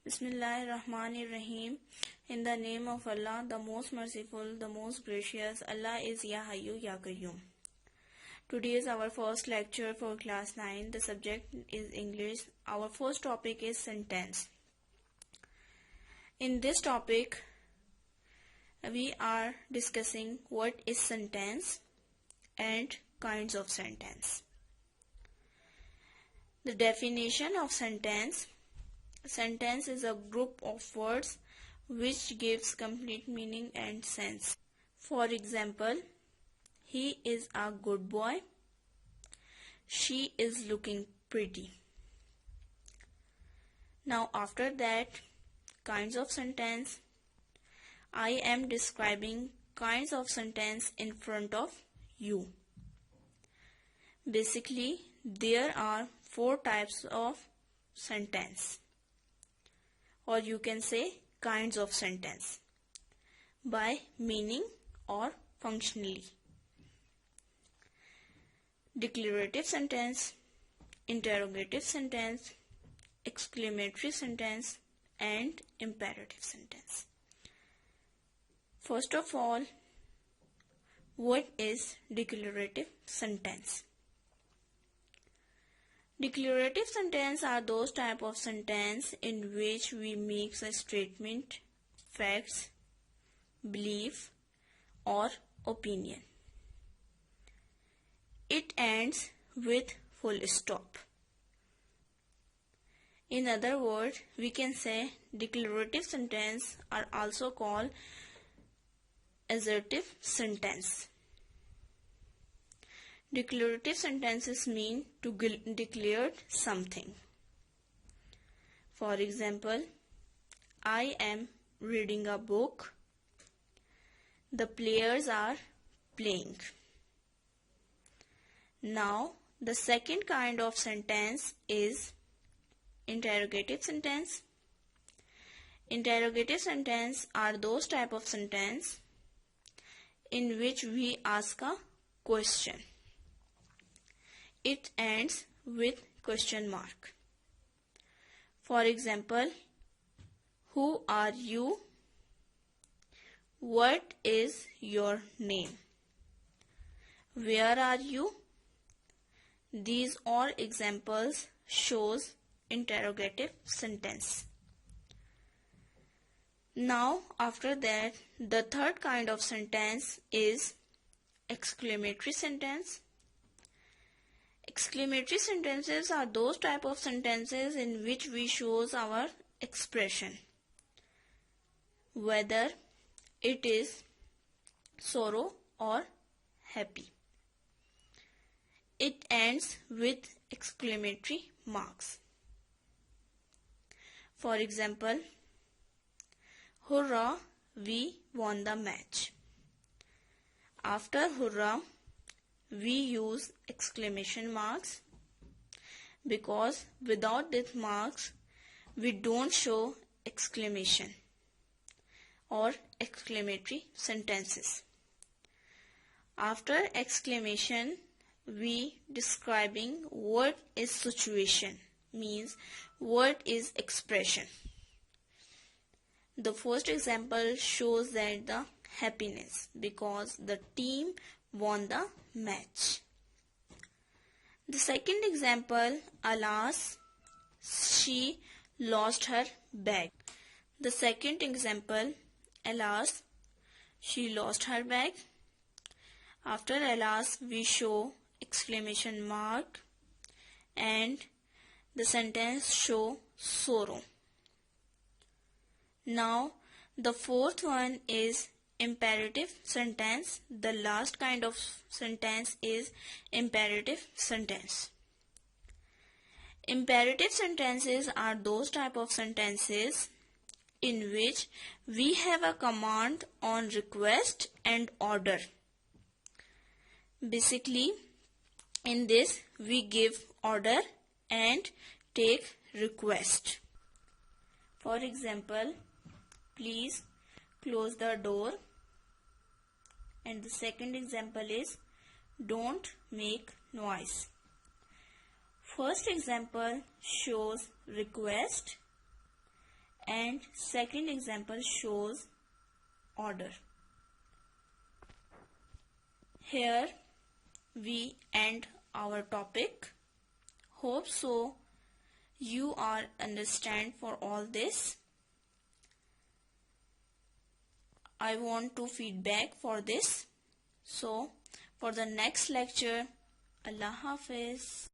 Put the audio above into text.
Bismillahirrahmanirrahim. In the name of Allah, the most merciful, the most gracious. Allah is Ya Hayyu Ya Qayyum. Today is our first lecture for class 9. The subject is English. Our first topic is sentence. In this topic, we are discussing what is sentence and kinds of sentence. The definition of sentence. Sentence is a group of words which gives complete meaning and sense. For example, he is a good boy. She is looking pretty. Now after that, kinds of sentence. I am describing kinds of sentence in front of you. Basically, there are 4 types of sentence. Or you can say kinds of sentence by meaning or functionally. Declarative sentence, interrogative sentence, exclamatory sentence, and imperative sentence. First of all, what is declarative sentence? Declarative sentence are those type of sentence in which we make a statement, facts, belief, or opinion. It ends with full stop. In other words, we can say declarative sentence are also called assertive sentence. Declarative sentences mean to declare something. For example, I am reading a book. The players are playing. Now, the second kind of sentence is interrogative sentence. Interrogative sentence are those type of sentence in which we ask a question. It ends with question mark. For example, who are you? What is your name? Where are you? These all examples shows interrogative sentence. Now after that, the third kind of sentence is exclamatory sentence. Exclamatory sentences are those type of sentences in which we shows our expression, whether it is sorrow or happy. It ends with exclamatory marks. For example, hurrah, we won the match. After hurrah, we use exclamation marks because without these marks we don't show exclamation or exclamatory sentences. After exclamation, we describing what is situation, means what is expression. The first example shows that the happiness because the team won the match. The second example, alas, she lost her bag. The second example, alas, she lost her bag. After alas, we show exclamation mark and the sentence show sorrow. Now the fourth one is imperative sentence. The last kind of sentence is imperative sentence. Imperative sentences are those type of sentences in which we have a command on request and order. Basically, in this we give order and take request. For example, please close the door. And the second example is don't make noise. First example shows request And second example shows order. Here we end our topic. Hope so you are understand for all this. I want to feedback for this. So for the next lecture, Allah Hafiz.